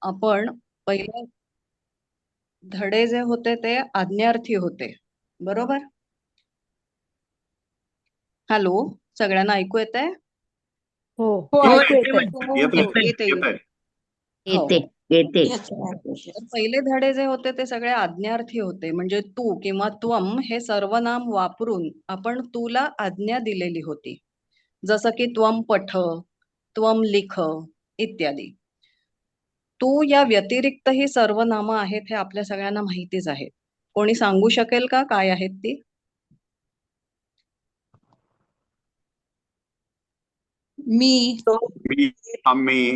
आपण पहिले धडे जे होते ते आज्ञार्थी होते, बरोबर? हॅलो, सगळ्यांना ऐकू येतंय? हो हो ऐकू येते येतंय. मॅडम. येतंय येते येतंय. हो. येते येते. तर पहिले धडे जे होते ते सगळे आज्ञार्थी होते, म्हणजे तू किंवा त्वम हे सर्वनाम वापरून आपण तुला आज्ञा दिलेली होती. जसं की त्वम पठ, त्वम लिख इत्यादी. तू या व्यतिरिक्त ही सर्वनामं आहेत हे आपल्या सगळ्यांना माहितीच आहे. कोणी सांगू शकेल का काय आहेत ती? मी, मी, आम्ही,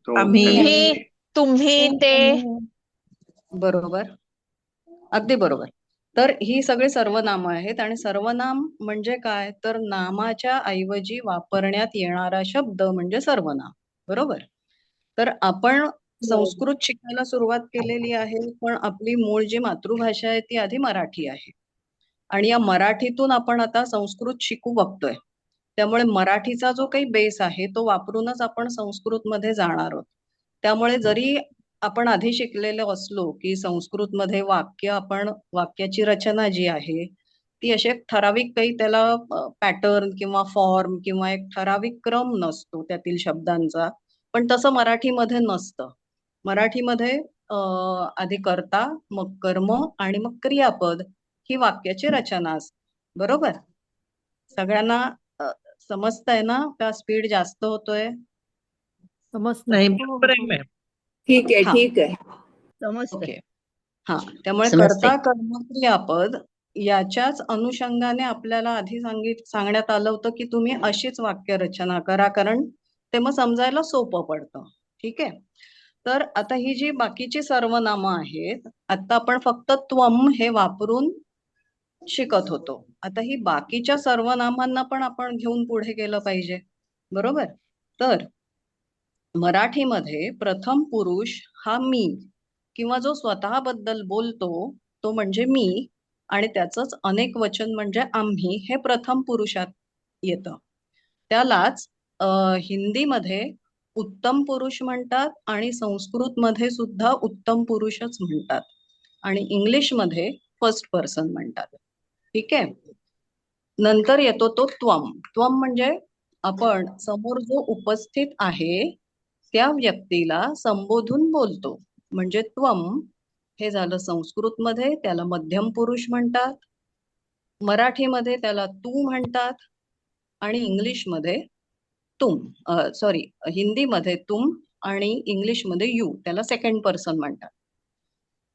आम्ही, तुम्ही ते बरोबर, अगदी बरोबर. तर ही सगळी सर्वनामं आहेत आणि सर्वनाम म्हणजे काय, तर नामाच्या ऐवजी वापरण्यात येणारा शब्द म्हणजे सर्वनाम, बरोबर? तर आपण संस्कृत शिकायला सुरुवात केलेली आहे, पण आपली मूळ जी मातृभाषा आहे ती आधी मराठी आहे. आणि या मराठीतून आपण आता संस्कृत शिकू बघतोय. त्यामुळे मराठीचा जो काही बेस आहे तो वापरूनच आपण संस्कृतमध्ये जाणार आहोत. त्यामुळे जरी आपण आधी शिकलेलो असलो की संस्कृतमध्ये वाक्याची रचना जी आहे ती अशी एक ठराविक काही त्याला पॅटर्न किंवा फॉर्म किंवा एक ठराविक क्रम नसतो त्यातील शब्दांचा, पण तसं मराठीमध्ये नसतं. मराठीमध्ये आधी कर्ता, मग कर्म आणि मग क्रियापद ही वाक्याची रचना असते, बरोबर? सगळ्यांना समजतंय ना का स्पीड जास्त होतोय? समजतं. नाही बरोबर आहे मॅम. ठीक आहे हा. ठीक आहे. समजतंय. ओके. हा, त्यामुळे समजते. कर्ता कर्म क्रियापद याच्याच अनुषंगाने आपल्याला आधी सांगण्यात आलं होतं की तुम्ही अशीच वाक्य रचना करा, कारण ते मग समजायला सोपं पडतं. ठीक आहे. तर आता ही जी बाकीची सर्वनामं आहेत, आता आपण फक्त त्वम हे वापरून शिकत होतो. आता ही बाकीच्या सर्वनामांना पण आपण घेऊन पुढे गेलं पाहिजे, बरोबर? तर मराठीमध्ये प्रथम पुरुष हा मी किंवा जो स्वतःबद्दल बोलतो तो म्हणजे मी, आणि त्याचंच अनेक वचन म्हणजे आम्ही हे प्रथम पुरुषात येतं. त्यालाच हिंदीमध्ये उत्तम पुरुष म्हणतात आणि संस्कृतमध्ये सुद्धा उत्तम पुरुषच म्हणतात आणि इंग्लिशमध्ये फर्स्ट पर्सन म्हणतात. ठीक आहे. नंतर येतो तो त्वम. त्वम म्हणजे आपण समोर जो उपस्थित आहे त्या व्यक्तीला संबोधून बोलतो, म्हणजे त्वम हे झालं संस्कृतमध्ये, त्याला मध्यम पुरुष म्हणतात, मराठीमध्ये त्याला तू म्हणतात आणि इंग्लिशमध्ये हिंदीमध्ये तुम आणि इंग्लिशमध्ये यू, त्याला सेकंड पर्सन म्हणतात.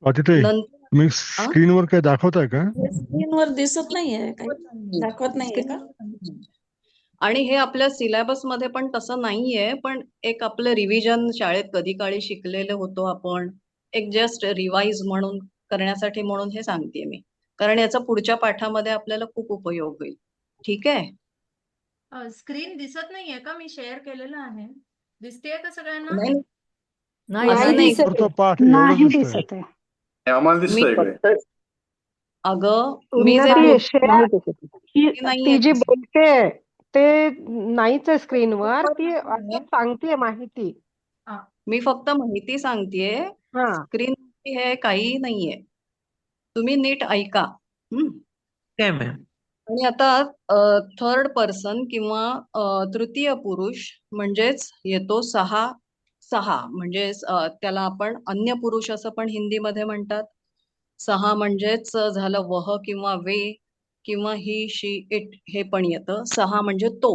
तिथे नंतर तुम्ही स्क्रीनवर काय दाखवताय का? स्क्रीनवर दिसत नाहीये, काही दाखवत नाहीये का? आणि हे आपल्या सिलेबस मध्ये पण तसं नाहीये, पण एक आपलं रिव्हिजन शाळेत कधी काळी शिकलेलं होतो आपण, एक जस्ट रिवाइज म्हणून करण्यासाठी म्हणून हे सांगतेय मी, कारण याचा पुढच्या पाठामध्ये आपल्याला खूप उपयोग होईल. ठीक आहे. स्क्रीन दिसत नाहीये का? मी शेअर केलेलं आहे. दिसतेय का सगळ्यांना? नाही, नाही असं नाही नाही. दिसत पुढचा आहे. पाठ एवढं नाही दिसतंय. दिसत आहे. आम्हाला मी दिसतंय इकडे. फक्त अगं मी जे उन्नती बोलते श्रेया, ते नाहीये ती जी दिसत. बोलते ते नाहीच आहे स्क्रीनवर, ती नाहीये. असं सांगतेय माहिती. मी फक्त माहिती सांगतेय, हा स्क्रीन हे काही नाहीये. तुम्ही नीट ऐका. काय मॅम? आणि आता थर्ड पर्सन किंवा तृतीय पुरुष म्हणजेच येतो सहा. म्हणजे त्याला आपण अन्य पुरुष असं पण हिंदीमध्ये म्हणतात. सहा म्हणजेच झालं वह किंवा वे किंवा ही शी इट हे पण येतं. सहा म्हणजे तो.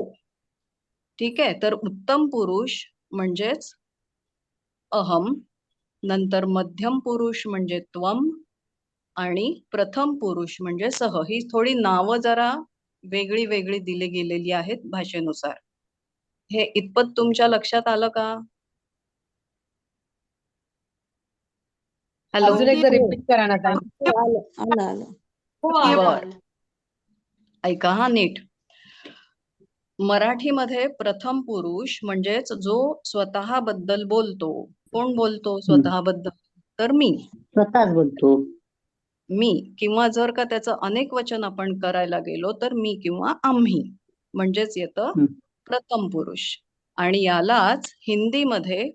ठीक आहे. तर उत्तम पुरुष म्हणजेच अहम, नंतर मध्यम पुरुष म्हणजे त्वम आणि प्रथम पुरुष म्हणजे सह. ही थोडी नावं जरा वेगळी वेगळी दिली गेलेली आहेत भाषेनुसार. हे इतपत तुमच्या लक्षात आलं का? हॅलो. अजून एकदा रिपीट करा ना ताई. आलं आलं. बर, ऐका हा नीट. मराठीमध्ये प्रथम पुरुष म्हणजेच जो स्वतःबद्दल बोलतो. कोण बोलतो स्वतःबद्दल? तर मी. स्वतःच बोलतो. मी किंवा जर का त्याचं अनेक वचन आपण करायला गेलो तर मी किंवा आम्ही म्हणजेच येतं प्रथम पुरुष. आणि यालाच हिंदीमध्ये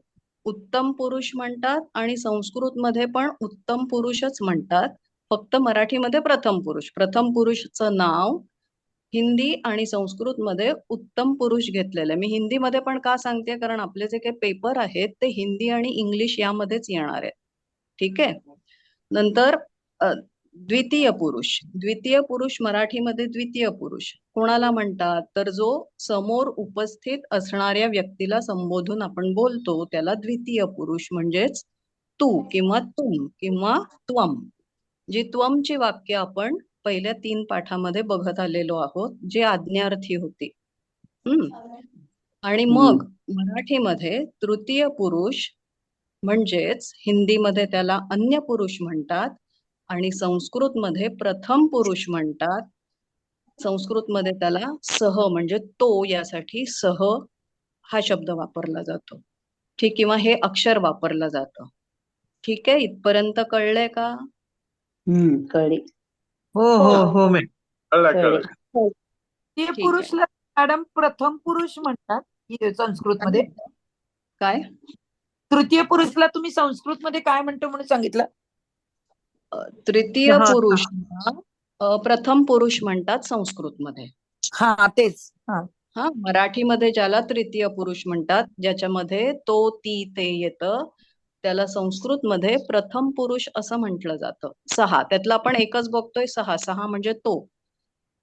उत्तम पुरुष म्हणतात आणि संस्कृतमध्ये पण उत्तम पुरुषच म्हणतात. फक्त मराठीमध्ये प्रथम पुरुष. प्रथम पुरुषचं नाव हिंदी आणि संस्कृतमध्ये उत्तम पुरुष घेतलेलं आहे. मी हिंदीमध्ये पण का सांगते, कारण आपले जे काही पेपर आहेत ते हिंदी आणि इंग्लिश यामध्येच येणार आहेत. ठीक आहे. नंतर द्वितीय पुरुष. द्वितीय पुरुष मराठीमध्ये द्वितीय पुरुष कोणाला म्हणतात, तर जो समोर उपस्थित असणाऱ्या व्यक्तीला संबोधून आपण बोलतो त्याला द्वितीय पुरुष म्हणजेच तू किंवा तुम किंवा त्वम. जी त्वमची वाक्य आपण पहिल्या 3 पाठामध्ये बघत आलेलो आहोत, जे आज्ञार्थी होती. आणि मग मराठीमध्ये तृतीय पुरुष म्हणजेच हिंदीमध्ये त्याला अन्य पुरुष म्हणतात आणि संस्कृतमध्ये प्रथम पुरुष म्हणतात. संस्कृतमध्ये त्याला सह म्हणजे तो यासाठी सह हा शब्द वापरला जातो. ठीक, किंवा हे अक्षर वापरलं जातं. ठीक आहे, इथपर्यंत कळलंय का? कळली. हो हो हो मॅम. कळलं. ते ठीक आहे. पुरुषला मॅडम प्रथम पुरुष म्हणतात संस्कृतमध्ये. काय तृतीय पुरुषला तुम्ही संस्कृतमध्ये काय म्हणतो म्हणून सांगितलं? तृतीय हा, हा. पुरुष प्रथम पुरुष म्हणतात संस्कृतमध्ये. हा तेच. हा, मराठीमध्ये ज्याला तृतीय पुरुष म्हणतात, ज्याच्यामध्ये तो ती ते येतं, त्याला संस्कृतमध्ये प्रथम पुरुष असं म्हटलं जातं. 6 त्यातला आपण एकच बघतोय. 6 म्हणजे तो.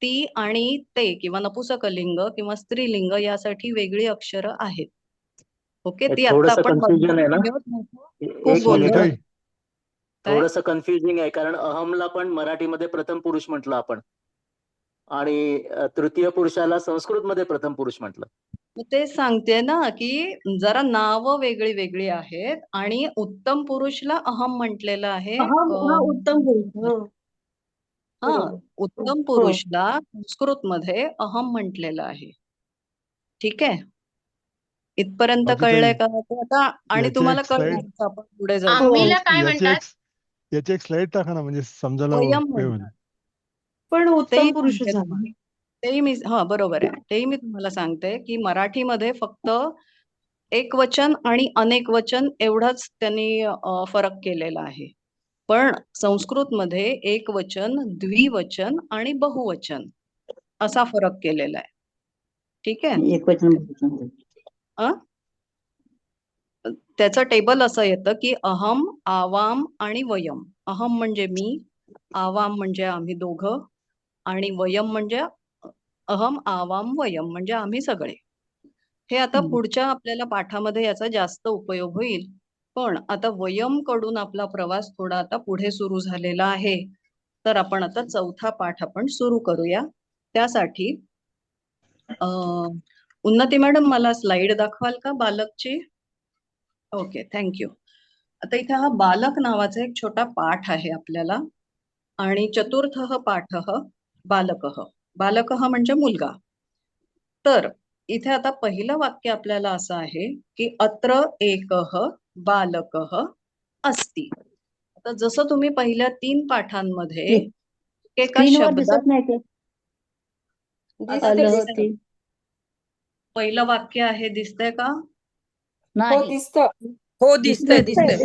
ती आणि ते किंवा नपुसकलिंग किंवा स्त्रीलिंग यासाठी वेगळी अक्षरं आहेत. ओके, ती आता थोडंसं आपण कन्फ्युजन आहे ना? खूप एक गोंधळ मिनिट. आहे. ताई, काय? थोडंसं कन्फ्युजिंग आहे, कारण अहमला पण मराठीमध्ये प्रथम पुरुष म्हटलं आपण आणि तृतीय पुरुषाला संस्कृतमध्ये प्रथम पुरुष म्हटलं. मग तेच सांगते ना की जरा नावं वेगळी वेगळी आहेत आणि उत्तम पुरुषला अहम म्हटलेलं आहे. उत्तम पुरुष. हो. हा, बरोबर. उत्तम पुरुषला संस्कृतमध्ये अहम म्हटलेलं आहे. ठीक आहे, इथपर्यंत बाकी कळलंय काही? का? तर आता आणि याची तुम्हाला एक slide- कळलं आपण पुढे जाऊ. आम्हीला काय याची म्हणतात? याची एक स्लाइड टाका ना, म्हणजे समजायला वयम हे होईल. म्हणतात. पण तेही उत्तम पुरुष सांगते झाला. तुम्हाला. तेही मी बरोबर आहे. तेही मी तुम्हाला सांगते की मराठीमध्ये फक्त एक वचन आणि अनेक वचन एवढाच त्यांनी फरक केलेला आहे. पण संस्कृतमध्ये एक वचन, द्विवचन आणि बहुवचन असा फरक केलेला आहे. ठीक आहे. एकवचन. त्याचं टेबल असं येतं की अहम, आवाम आणि वयम. अहम म्हणजे मी, आवाम म्हणजे आम्ही दोघं आणि वयम म्हणजे अहम, आवाम, वयम म्हणजे आम्ही सगळे. हे आता पुढच्या आपल्याला पाठामध्ये याचा जास्त उपयोग होईल. पण आता वयम कडून आपला प्रवास थोडा आता पुढे सुरू झालेला आहे. तर आपण आता 4था पाठ आपण सुरू करूया. त्यासाठी उन्नती मॅडम मला स्लाइड दाखवाल का बालकची? Okay, thank you. आता इथे हा बालक नावाचा एक छोटा पाठ आहे आपल्याला आणि चतुर्थः पाठः बालकः. बालकः म्हणजे मुलगा. तर इथे आता पहिलं वाक्य आपल्याला असं आहे की अत्र एकः बालकः अस्ति. आता जसं तुम्ही पहिल्या 3 पाठांमध्ये एका स्क्रीनवर शब्दात दिसत नाही ते. दिसतंय. पहिलं वाक्य आहे, दिसतंय का? नाही. दिसतं. हो दिसतंय दिसतंय.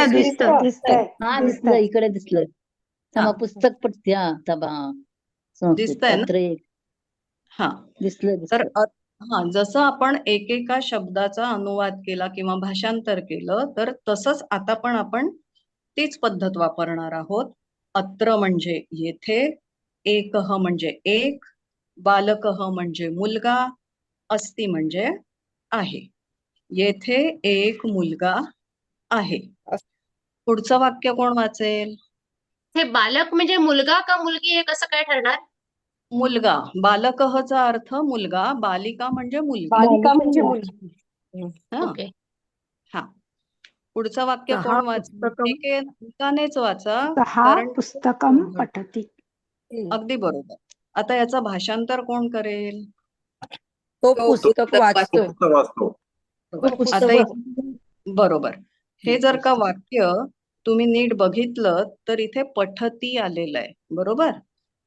दिसतंय. हा दिसलं, इकडे दिसलं. हा. पुस्तक पडते. हा तबा. दिसतंय ना? पत्र एक. हा, दिसलं तर दिसलं. जसं आपण एकेका शब्दाचा अनुवाद केला किंवा भाषांतर केलं, तर तसंच आता पण आपण तीच पद्धत वापरणार आहोत. अत्र म्हणजे येथे, एकः म्हणजे एक, बालकः म्हणजे मुलगा, अस्ति म्हणजे आहे. येथे एक मुलगा आहे. पुढचं वाक्य कोण वाचेल? हे बालक म्हणजे मुलगा का मुलगी हे कसं काय ठरणार? मुलगा. बालकहचा अर्थ मुलगा, बालिका म्हणजे मुलगी. बालिका म्हणजे मुलगी. हा. ओके. हा, पुढचं वाक्य सहा कोण वाचेल? पुस्तकं. एकानेच वाचा. सहा कारण पुस्तकं पठती. अगदी बरोबर. आता याचं भाषांतर कोण करेल? तो पुस्तक वाचतो. वाचतो. आता बरोबर. हे जर का वाक्य तुम्ही नीट बघितलं तर इथे पठती आलेलं आहे. बरोबर.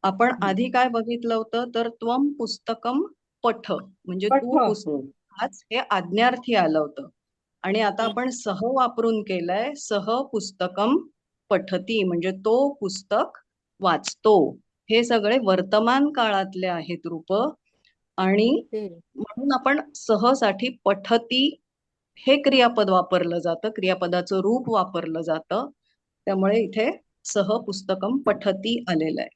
आपण आधी काय बघितलं होतं, तर त्वम पुस्तकम पठ म्हणजे तू पुस्तक वाच हे आज्ञार्थी आलं होतं. आणि आता आपण सह वापरून केलंय, सह पुस्तकम पठती, म्हणजे तो पुस्तक वाचतो. हे सगळे वर्तमान काळातले आहेत रूप, आणि म्हणून आपण सह साठी पठती हे क्रियापद वापरलं जातं, क्रियापदाचं रूप वापरलं जातं. त्यामुळे इथे सह पुस्तकम पठती आलेलं आहे.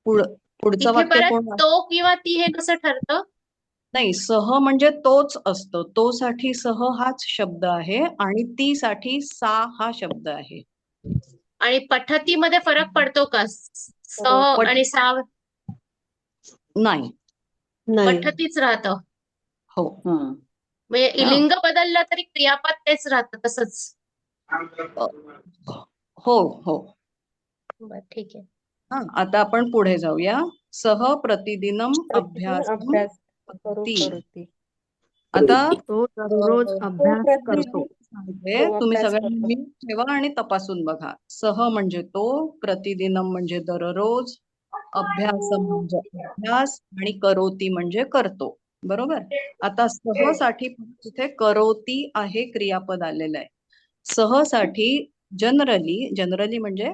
पुढचं इथे वाक्य परत कोण? तो किंवा ती हे कसं ठरतं? नाही, सह म्हणजे तोच असतो. तो साठी सह हाच शब्द आहे आणि ती साठी सा हा शब्द आहे. आणि पठती मध्ये फरक पडतो का? स आणि सा नाही. नाही. पठतीच राहतं. हो. म्हणजे लिंग बदललं तरी क्रियापद तेच राहतं तसंच. हो हो. बरं, ठीक आहे. हा, आता आपण पुढे जाऊया. सह प्रतिदिनम अभ्यासम करोति. आता तो दररोज अभ्यास करतो. सांगते, तुम्ही सगळ्यांनी नीट ठेवा आणि तपासून बघा. सह म्हणजे तो, प्रतिदिनम म्हणजे दररोज, अभ्यासम म्हणजे अभ्यास, आणि करोति म्हणजे करतो. बरोबर. आता सह साठी तिथे करोति आहे क्रियापद आलेलं आहे. सह साठी जनरली म्हणजे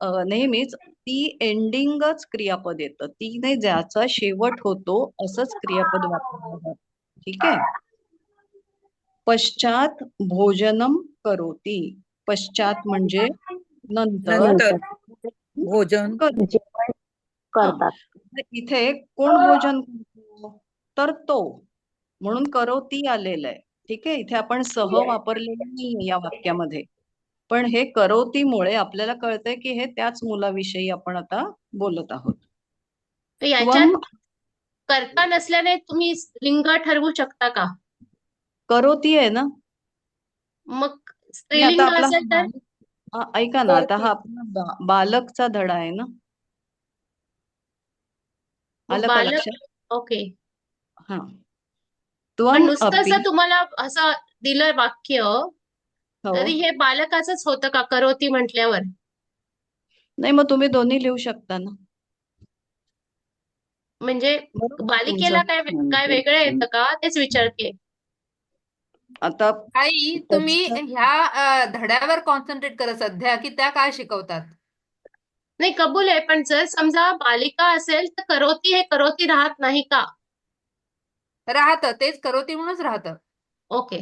नेहमीच ती एंडिंगच क्रियापद येतं. ती नाही ज्याचा शेवट होतो असंच क्रियापद वापरलं जातं. ठीक आहे. पश्चात भोजनम करोति. पश्चात म्हणजे नंतर भोजन करतात. इथे कोण भोजन करतो? तर तो, म्हणून करोति आलेलं आहे. ठीक आहे. इथे आपण सह वापरलेलं नाही या वाक्यामध्ये, पण हे करोतीमुळे आपल्याला कळतंय की हे त्याच मुलाविषयी आपण आता बोलत आहोत. तर याच्यात कर्ता नसल्याने तुम्ही लिंग ठरवू शकता का? करोती आहे ना. मग आणि स्त्रीलिंग आता आपला असेल तर ऐका ना, आता हा आपला बालकचा धडा आहे ना. आलं का बालक. लक्षात? ओके. हा. पण त्वम नुसतं अपि. जर तुम्हाला असं दिलं वाक्य तरी हो. हे बालकाचंच होतं का करोती म्हटल्यावर? नाही, मग तुम्ही दोन्ही लिहू शकता ना. म्हणजे बरोबर बालिकेला तुमचं. काय वेगळं येतं का तेच विचारते. आता आई, तुम्ही ह्या धड्यावर कॉन्सन्ट्रेट करा सध्या की त्या काय शिकवतात. नाही, कबूल आहे, पण जर समजा बालिका असेल तर करोती हे करोती राहत नाही का? राहतं, तेच करोती म्हणूनच राहतं. ओके.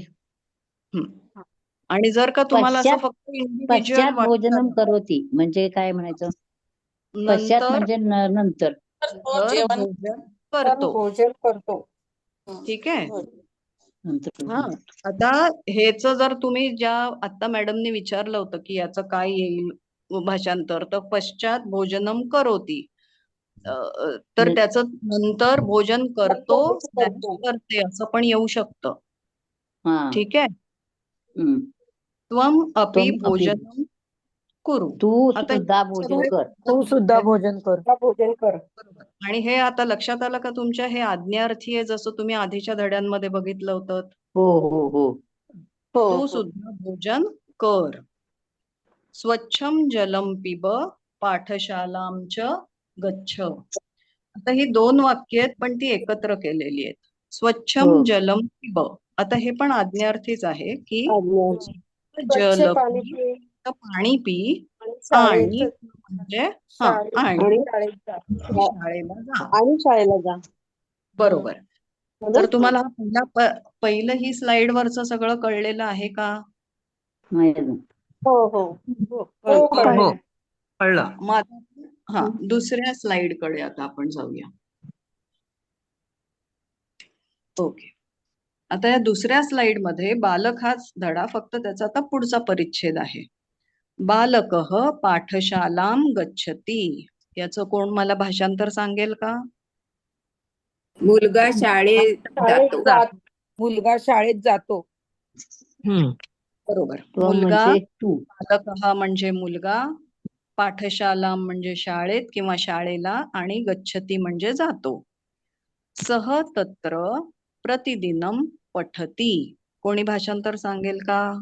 आणि जर का तुम्हाला असं पश्चात फक्त इंडिव्हिज्युअल पश्चात भोजनम करोति म्हणजे काय म्हणायचं? पश्चात नंतर म्हणजे नंतर. भोजन करतो. भोजन करतो. ठीक आहे. नंतर हा. आता हेच जर तुम्ही ज्या आता मॅडमने विचारलं होतं की याचं काय येईल भाषांतर, तर पश्चात भोजनम करोति. तर त्याचं नंतर भोजन करतो करते असं पण येऊ शकतं. हा. ठीक आहे. त्वम अपि भोजनम कुरु. तू आता सुद्धा भोजन कर. तू सुद्धा भोजन कर. भोजन कर. आणि हे आता लक्षात आलं का तुमच्या? हे आज्ञार्थी आहे, जसं तुम्ही आधीच्या धड्यांमध्ये बघितलं होतं. हो हो हो. तू सुद्धा भोजन कर. स्वच्छम जलम पिब पाठशालाम च गच्छ. आता ही दोन वाक्य आहेत पण ती एकत्र केलेली आहेत. स्वच्छम जलम पिब. आता हे पण आज्ञार्थीच आहे की जल पी, पाणी पी, आणि म्हणजे आणि शाळेला जा. बरोबर. तर तुम्हाला पहिलं ही स्लाइड वरचं सगळं कळलेलं आहे का? हो हो हो कळलं. हा, दुसऱ्या स्लाइड कडे आता आपण जाऊया. ओके. आता या दुसऱ्या स्लाइड मध्ये बालक हाच धडा, फक्त त्याचा आता पुढचा परिच्छेद आहे. बालकः पाठशालाम गच्छति. याचं कोण मला भाषांतर सांगेल का? मुलगा शाळेत जातो. मुलगा शाळेत जातो. बरोबर. मुलगा, बालकः म्हणजे मुलगा, पाठशाला म्हणजे शाळेत किंवा शाळेला, आणि गच्छति म्हणजे जातो. सह तत्र प्रतिदिनम पठती. कोणी भाषांतर सांगेल का?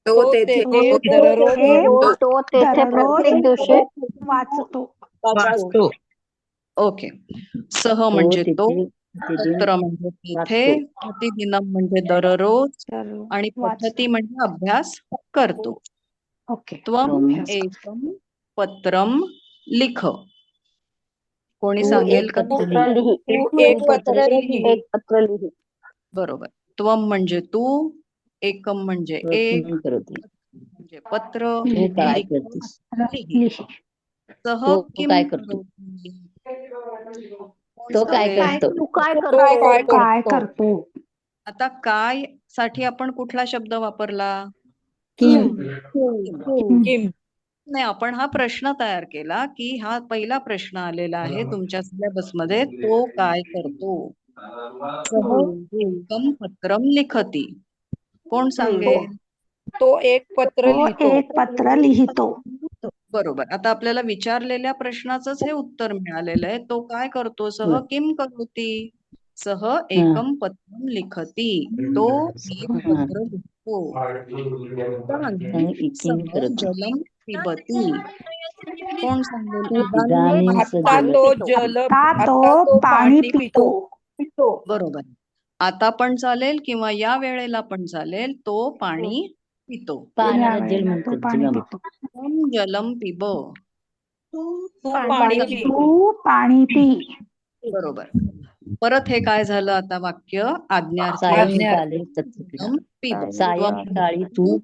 तो तेथे दररोज तो तेथे प्रत्येक दिवशी वाचतो. ओके. सह म्हणजे तो, पत्र म्हणजे तिथे, प्रतिदिनम म्हणजे दररोज, आणि पठती म्हणजे अभ्यास करतो. ओके. त्वम एकम पत्रम लिख. कोणी सांगेल का? एक पत्र लिही. बरोबर. त्वम म्हणजे तू, एकम म्हणजे एक, म्हणजे पत्र, तू काय लिख करतीस? लिही. सह तो किम काय करतो? करोति? कोण तो काय सांगेल? करतो? तू काय करतो? आता काय साठी आपण कुठला शब्द वापरला? किम. नाही, आपण हा प्रश्न तयार केला की हा पहिला प्रश्न आलेला आहे तुमच्या सिलेबस मध्ये. तो काय करतो? सह एकम पत्रम लिखती. कोण सांगेल? तो एक पत्र लिहितो. बरोबर. आता आपल्याला विचारलेल्या प्रश्नाचंच हे उत्तर मिळालेलं आहे. तो काय करतो? सह किम करोति? सह एकम पत्रम लिखती. तो एक पत्र लिखतो. इदानीं सह जलम पिबती. कोण सांगेल? इदानीं आता तो पाणी पितो. बरोबर. आता पण चालेल किंवा या वेळेला पण चालेल. तो पाणी पितो. पाण्याला जल म्हणतात. जलम. त्वं जलम पिब. तू पाणी पी. बरोबर. परत हे काय झालं आता वाक्य? आज्ञार्थी आहे. सायंकाळी जलम पिब. सायंकाळी तू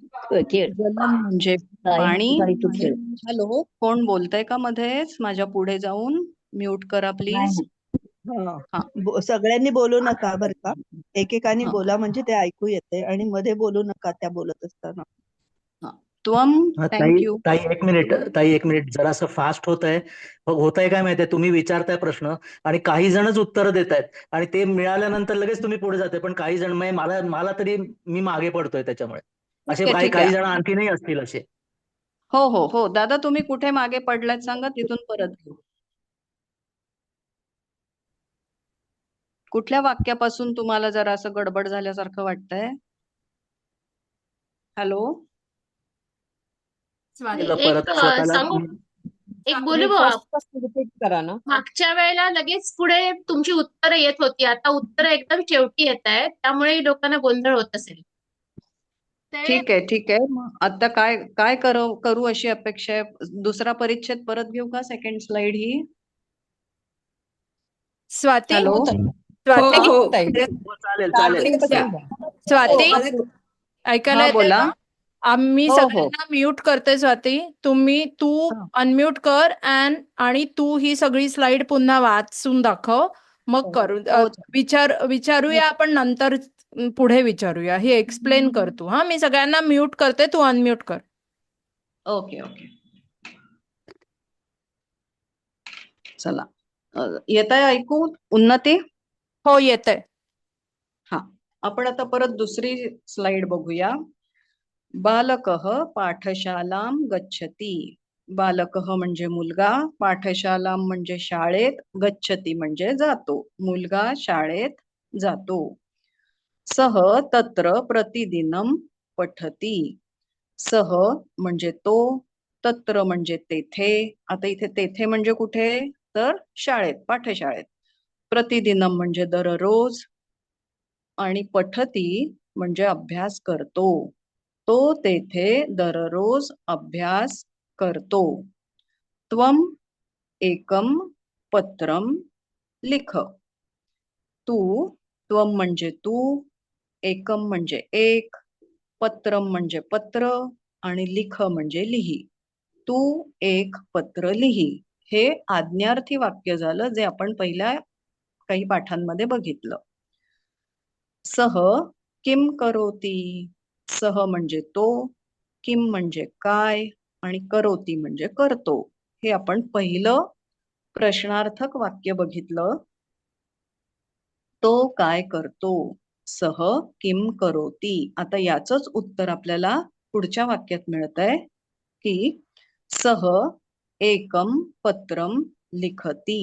खेळ. जलम म्हणजे पाणी. सायंकाळी तू खेळ. हॅलो, कोण बोलतंय का मध्येच? माझ्या पुढे जाऊन म्यूट करा प्लीज. सगळ्यांनी बोलू नका बरं का. एकेकाने हा. बोला म्हणजे ते ऐकू येते, आणि मध्ये बोलू नका त्या बोलत असताना. त्वम, ताई थँक्यू. ताई एक मिनिट जरासं फास्ट होतंय काय माहितीये, तुम्ही विचारताय प्रश्न आणि काही जणच उत्तर देत आहेत आणि ते मिळाल्यानंतर लगेच तुम्ही पुढे जाते, पण काही जण मला तरी मी मागे पडतोय त्याच्यामुळे. असे ठीक आहे, ठीक काही आहे. जण आणखीनही असतील असे. हो दादा, तुम्ही कुठे मागे पडलात सांगा, तिथून परत घेऊ. कुठल्या वाक्यापासून तुम्हाला जरा असं गडबड झाल्यासारखं वाटतंय? हॅलो, परत स्वतःला एक बोलू करा ना. मागच्या वेळेला लगेच पुढे तुमची उत्तरं येत होती, आता उत्तरं एकदम शेवटी येत आहेत, त्यामुळे लोकांना गोंधळ होत असेल. ठीक आहे. मग आता काय करू अशी अपेक्षा आहे? दुसरा परिच्छेद परत घेऊ का? सेकंड स्लाइड ही. स्वाती, हॅलो, चालेल. स्वाती, ऐकायला हा, येतंय बोला. का? आम्ही हो. सगळ्यांना म्यूट करते स्वाती. तू अनम्यूट कर आणि तू ही सगळी स्लाइड पुन्हा वाचून दाखव. मग करू विचारूया आपण नंतर, पुढे विचारूया. ही एक्सप्लेन कर तू. हा, मी सगळ्यांना म्यूट करते, तू अनम्यूट कर. ओके. चला, येत आहे ऐकू उन्नती? हो, येतंय. हा, आपण आता परत दुसरी स्लाइड बघूया. बालकः पाठशालां गच्छति. बालकः म्हणजे मुलगा, पाठशालां म्हणजे शाळेत, गच्छति म्हणजे जातो. मुलगा शाळेत जातो. सह तत्र प्रतिदिनं पठति. सह म्हणजे तो, तत्र म्हणजे तेथे. आता इथे तेथे म्हणजे कुठे? तर शाळेत, पाठशाळेत. प्रतिदिनम म्हणजे दररोज, आणि पठती म्हणजे अभ्यास करतो. तो तेथे दररोज अभ्यास करतो. त्वम एकम पत्रम लिख. त्वम म्हणजे तू, एकम म्हणजे एक, पत्रम म्हणजे पत्र, आणि लिख म्हणजे लिही. तू एक पत्र लिही. हे आज्ञार्थी वाक्य झालं, जे आपण पहिल्या काही पाठांमध्ये बघितलं. सह किम करोति. सह म्हणजे तो, किम म्हणजे काय, आणि करोति म्हणजे करतो. हे आपण पहिलं प्रश्नार्थक वाक्य बघितलं. तो काय करतो? सह किम करोति. आता याचंच उत्तर आपल्याला पुढच्या वाक्यात मिळतंय की सह एकम पत्रम लिखती.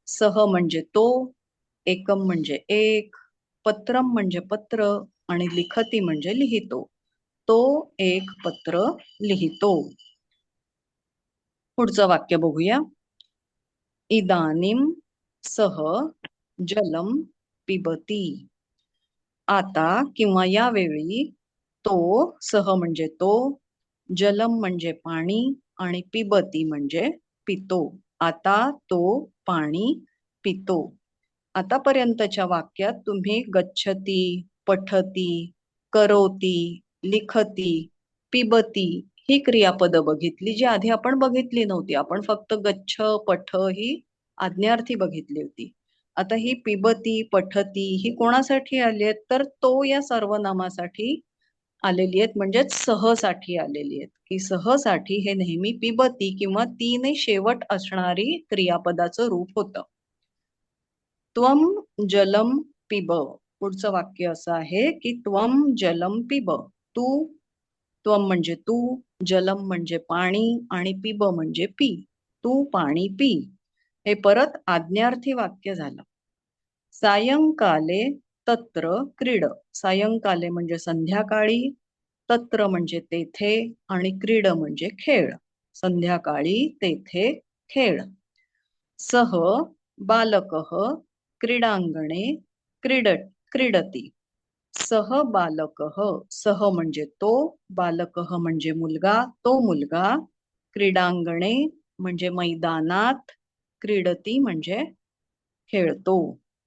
सह म्हणजे तो, एकम म्हणजे एक, पत्रम म्हणजे पत्र, आणि लिखती म्हणजे लिहितो. तो एक पत्र लिहितो. पुढचं वाक्य बघूया. इदानीं सह जलम पिबती. आता किंवा यावेळी तो, सह म्हणजे तो, जलम म्हणजे पाणी आणि पिबती म्हणजे पितो. आता तो पाणी पितो. आतापर्यंतच्या वाक्यात तुम्ही गच्छती, पठती, करोती, लिखती, पिबती ही क्रियापद बघितली, जी आधी आपण बघितली नव्हती. आपण फक्त गच्छ, पठ ही आज्ञार्थी बघितली होती. आता ही पिबती, पठती ही कोणासाठी आली आहेत, तर तो या सर्वनामासाठी आलेली आहेत, म्हणजेच सहसाठी आलेली आहेत. की सहसाठी हे नेहमी पिबती किंवा तीने शेवट असणारी क्रियापदाचं रूप होतं. त्वम जलम पिब. पुढचं वाक्य असं आहे की त्वम जलम पिब. तू, त्वम म्हणजे तू, जलम म्हणजे पाणी आणि पिब म्हणजे पी. तू पाणी पी. हे परत आज्ञार्थी वाक्य झालं. सायंकाले तत्र क्रीड. सायंकाले म्हणजे संध्याकाळी, तत्र म्हणजे तेथे आणि क्रीड म्हणजे खेळ. संध्याकाळी तेथे खेळ. सह बालकः क्रीडांगणे क्रीडती. सह बालकः, सह म्हणजे तो, बालकः म्हणजे मुलगा, तो मुलगा, क्रीडांगणे म्हणजे मैदानात, क्रीडती म्हणजे खेळतो.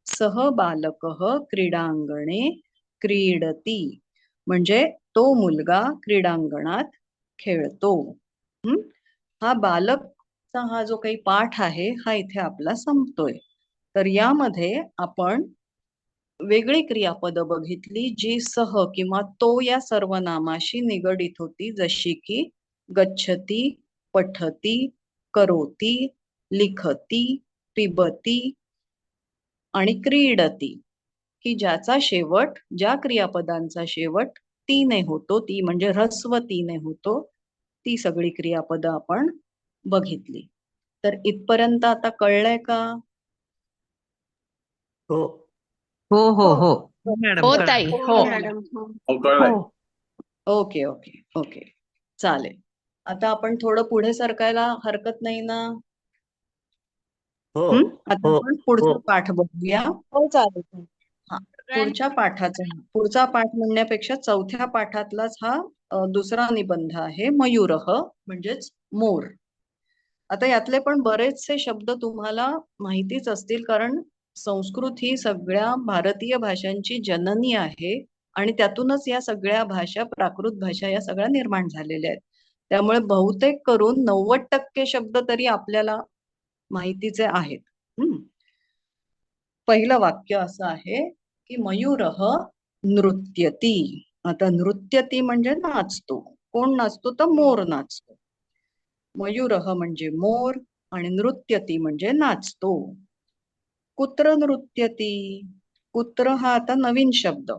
सह बालकः क्रीडांगणे क्रीडती म्हणजे तो मुलगा क्रीडांगणात खेळतो. हा बालकचा हा जो काही पाठ आहे हा इथे आपला संपतोय. तर यामध्ये आपण वेगळी क्रियापद बघितली जी सह किंवा तो या सर्वनामाशी निगडित होती, जशी की गच्छती, पठती, करोती, लिखती, पिबती आणि क्रीडती, की ज्याचा शेवट, ज्या क्रियापदांचा शेवट तीने होतो, ती म्हणजे ह्रस्व तीने होतो, ती सगळी क्रियापद आपण बघितली. तर इथपर्यंत आता कळलंय का? हो हो हो हो मॅडम हो कळलं. ताई, हो. मॅडम हो. कळलंय. ओके ओके ओके, चालेल. आता आपण थोडं पुढे सरकायला हरकत नाही ना? हो आता हो आपण पुढचा हो पाठ बघूया. हो चालेल. हा, पुढचा पाठ म्हणण्यापेक्षा चौथ्या पाठातलाच हा दुसरा निबंध आहे, मयूरः म्हणजेच मोर. आता यातले पण बरेचसे शब्द तुम्हाला माहितीच असतील, कारण संस्कृत ही सगळ्या भारतीय भाषांची जननी आहे आणि त्यातूनच या सगळ्या भाषा, प्राकृत भाषा या सगळ्या निर्माण झालेल्या आहेत. त्यामुळे बहुतेक करून 90% शब्द तरी आपल्याला माहितीचे आहेत. पहिलं वाक्य असं आहे की मयूरः नृत्यती. आता नृत्यती म्हणजे नाचतो. कोण नाचतो? तर मोर नाचतो. मयूरः म्हणजे मोर आणि नृत्यती म्हणजे नाचतो. कुत्र नृत्यती. कुत्र हा आता नवीन शब्द.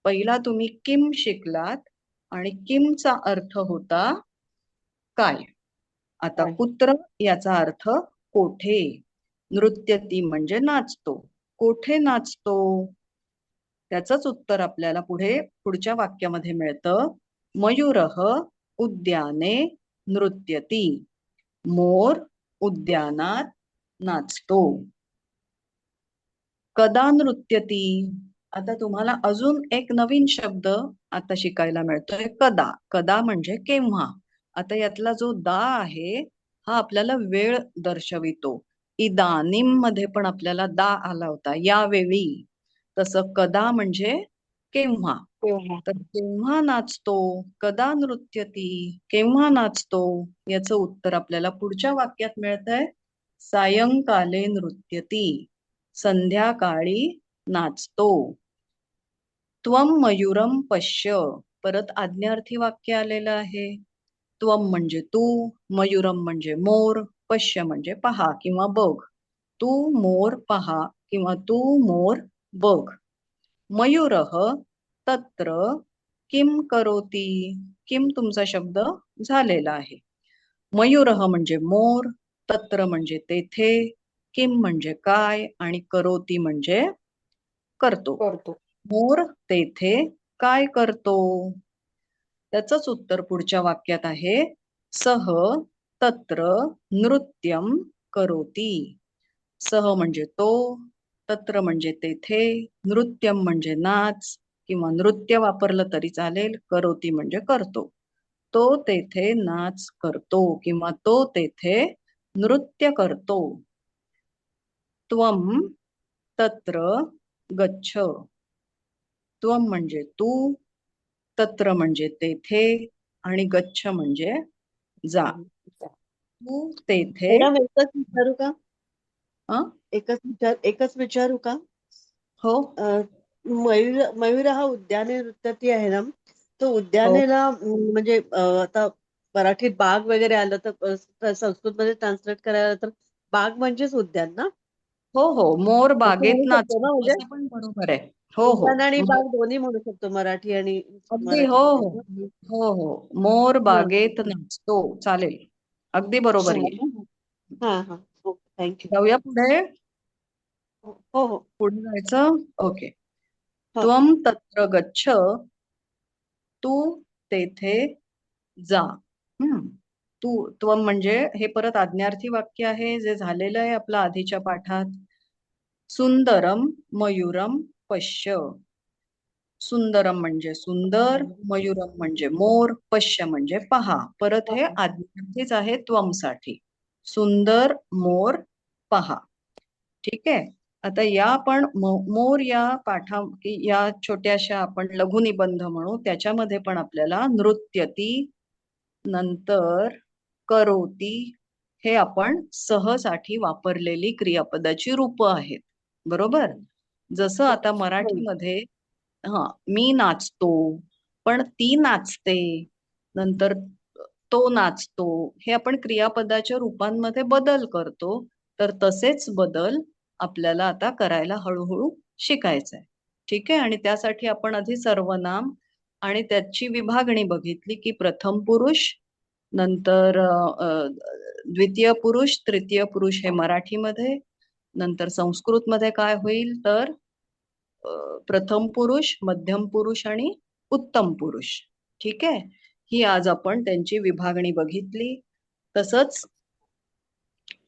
पहिला तुम्ही किम शिकलात आणि किमचा अर्थ होता काय. आता कुत्र याचा अर्थ कोठे. नृत्यती म्हणजे नाचतो. कोठे नाचतो? त्याचंच उत्तर आपल्याला पुढच्या वाक्यामध्ये मिळतं. मयूरः उद्याने नृत्यती. मोर उद्यानात नाचतो. कदा नृत्यती. आता तुम्हाला अजून एक नवीन शब्द आता शिकायला मिळतोय, कदा. कदा म्हणजे केव्हा. आता यातला जो दा आहे हा आपल्याला वेळ दर्शवितो. इदानीम मध्ये पण आपल्याला दा आला होता, यावेळी. तसं कदा म्हणजे केव्हा. तर केव्हा नाचतो, कदा नृत्यती, केव्हा नाचतो, याचं उत्तर आपल्याला पुढच्या वाक्यात मिळतंय. सायंकाले नृत्यती. संध्याकाळी नाचतो. त्वम मयूरम पश्य. परत आज्ञार्थी वाक्य आलेलं आहे. त्वम म्हणजे तू, मयूरम म्हणजे मोर, पश्य म्हणजे पहा किंवा बघ. तू मोर पहा किंवा तू मोर बघ. मयूरः तत्र किम करोती. किम तुमचा शब्द झालेला आहे. मयूरः म्हणजे मोर, तत्र म्हणजे तेथे, किम म्हणजे काय आणि करोती म्हणजे करतो. मोर तेथे काय करतो? त्याचंच उत्तर पुढच्या वाक्यात आहे. सह तत्र नृत्यम करोती. सह म्हणजे तो, तत्र म्हणजे तेथे, नृत्यम म्हणजे नाच किंवा नृत्य वापरलं तरी चालेल, करोती म्हणजे करतो. तो तेथे नाच करतो किंवा तो तेथे नृत्य करतो. त्वम तत्र गच्छ. त्वम म्हणजे तू, तत्र म्हणजे तेथे आणि गच्छ म्हणजे जा. तू तेथे मॅडम एकच विचारू का? अं? एकच विचारू का? हो मयूर हा उद्याने नृत्यती आहे ना, तो उद्यानेला म्हणजे आता मराठीत बाग वगैरे आलं तर संस्कृत मध्ये ट्रान्सलेट करायला तर बाग म्हणजेच उद्यान ना? हो हो मोर असं बागेत म्हणू शकतो नाचतो ना, म्हणजे असं पण बरोबर आहे. हो हो उद्यान आणि बाग दोन्ही म्हणू शकतो मराठी आणि अगदी हो हो मराठीमध्ये. हो हो मोर बागेत नाचतो चालेल. अगदी बरोबर आहे. हा हा ओके थँक्यू. जाऊया पुढे. हो हो पुढे जायचं. ओके. हो. त्वम तत्र गच्छ. तू तेथे जा. तू त्वम म्हणजे हे परत आज्ञार्थी वाक्य आहे जे झालेलं आहे आपल्या आधीच्या पाठात. सुंदरम मयूरम पश्य. सुंदरम म्हणजे सुंदर, मयूरम म्हणजे मोर, पश्य म्हणजे पहा. परत हे आज्ञार्थीच आहे त्वमसाठी. सुंदर मोर पहा. ठीक आहे. आता या आपण मोर या या छोट्याशा आपण लघुनिबंध म्हणू, त्याच्यामध्ये पण आपल्याला नृत्यती, नंतर करोती हे आपण सहसाठी वापरलेली क्रियापदाची रूप आहेत. बरोबर. जसं आता मराठीमध्ये मी नाचतो, पण ती नाचते, नंतर तो नाचतो, हे आपण क्रियापदाच्या रूपांमध्ये बदल करतो. तर तसेच बदल आपल्याला आता करायला हळूहळू शिकायचंय. ठीक आहे. आणि त्यासाठी आपण आधी सर्वनाम आणि त्याची विभागणी बघितली की प्रथम पुरुष, नंतर द्वितीय पुरुष, तृतीय पुरुष हे मराठीमध्ये, नंतर संस्कृत मध्ये काय होईल तर प्रथम पुरुष, मध्यम पुरुष आणि उत्तम पुरुष. ठीक आहे. ही आज आपण त्यांची विभागणी बघितली. तसंच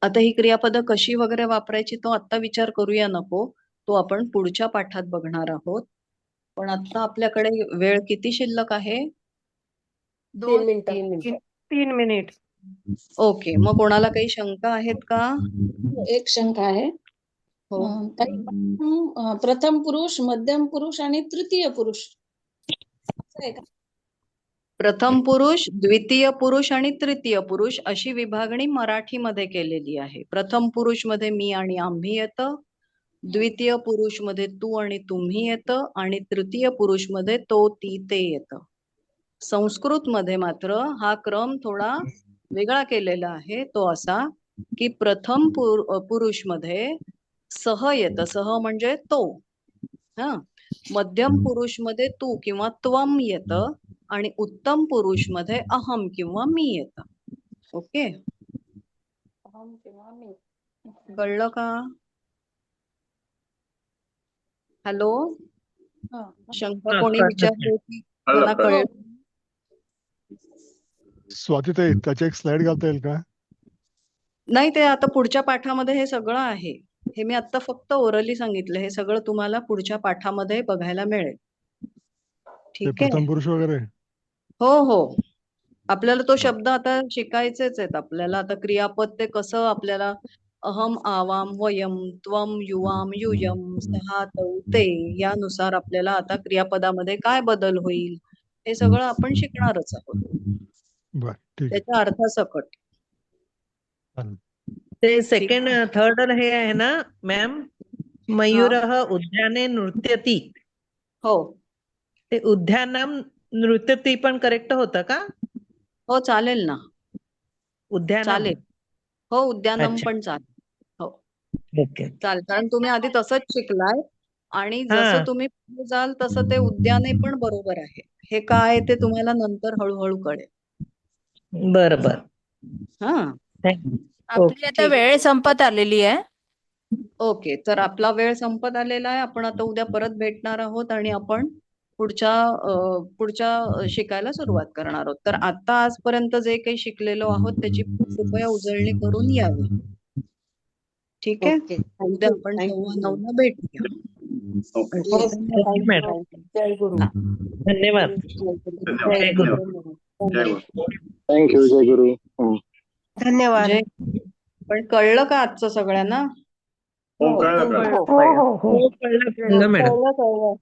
आता ही क्रियापदं कशी वगैरे वापरायची तो आता विचार करूया नको, तो आपण पुढच्या पाठात बघणार आहोत. पण आता आपल्याकडे वेळ किती शिल्लक आहे? 3 मिनिटं. 3 मिनिट. ओके. मग कोणाला काही शंका आहेत का? एक शंका आहे. हो. प्रथम पुरुष, मध्यम पुरुष आणि तृतीय पुरुष असं आहे का? प्रथम पुरुष, द्वितीय पुरुष आणि तृतीय पुरुष अशी विभागणी मराठीमध्ये केलेली आहे. प्रथम पुरुष मध्ये मी आणि आम्ही येतं, द्वितीय पुरुष मध्ये तू आणि तुम्ही येतं आणि तृतीय पुरुष मध्ये तो, ती, ते येतं. संस्कृत मध्ये मात्र हा क्रम थोडा वेगळा केलेला आहे. तो असा की प्रथम पुरुष मध्ये सह येतं. सह म्हणजे तो. मध्यम पुरुष मध्ये तू किंवा त्वम येतं आणि उत्तम पुरुष मध्ये अहम किंवा मी येतं. ओके. कळलं का? हॅलो. शंका कोणी विचारली होती? मला कळलं. स्वातीताई त्याची एक स्लाइड घालता येईल का? नाही, ते आता पुढच्या पाठामध्ये हे सगळं आहे. हे मी आता फक्त ओरली सांगितलं. हे सगळं तुम्हाला पुढच्या पाठामध्ये बघायला मिळेल. ठीक आहे. प्रथम पुरुष वगैरे. हो हो. आपल्याला तो शब्द आता शिकायचेच आहेत. आपल्याला आता क्रियापद ते कसं आपल्याला अहम, आवाम, वयम, त्वम, युवाम, युयम, सहा, तौ, ते यानुसार आपल्याला आता क्रियापदामध्ये काय बदल होईल हे सगळं आपण शिकणारच आहोत. बर ठीक. त्याच्या अर्थासकट. ते सेकंड थर्ड हे आहे ना मॅम, मयूर उद्याने नृत्यती. हो. ते उद्यानम नृत्यती पण करेक्ट होतं का? हो चालेल ना. उद्यानम. चालेल. हो उद्यानम पण चालेल. हो ओके. चालेल. कारण तुम्ही आधी तसंच शिकलाय आणि जसं तुम्ही पुढे जाल तसं ते उद्याने पण बरोबर आहे. हे काय ते तुम्हाला नंतर हळूहळू कळेल. बरं बरं. आपली आता वेळ संपत आलेली आहे. ओके. तर आपला वेळ संपत आलेला आहे. आपण आता उद्या परत भेटणार आहोत आणि आपण पुढच्या शिकायला सुरुवात करणार आहोत. तर आता आजपर्यंत जे काही शिकलेलो आहोत त्याची कृपया उजळणी करून यावी. ठीक आहे. ओके उद्या थँक्यू आपण थँक्यू 9:15 भेटूया. ओके ओके मॅडम जय गुरु धन्यवाद जय गुरु जय गुरु. थँक्यू जय गुरु. धन्यवाद. पण कळलं का आजचं सगळ्यांना? हो कळलं कळलं. हो हो हो हो कळलं मॅडम कळलं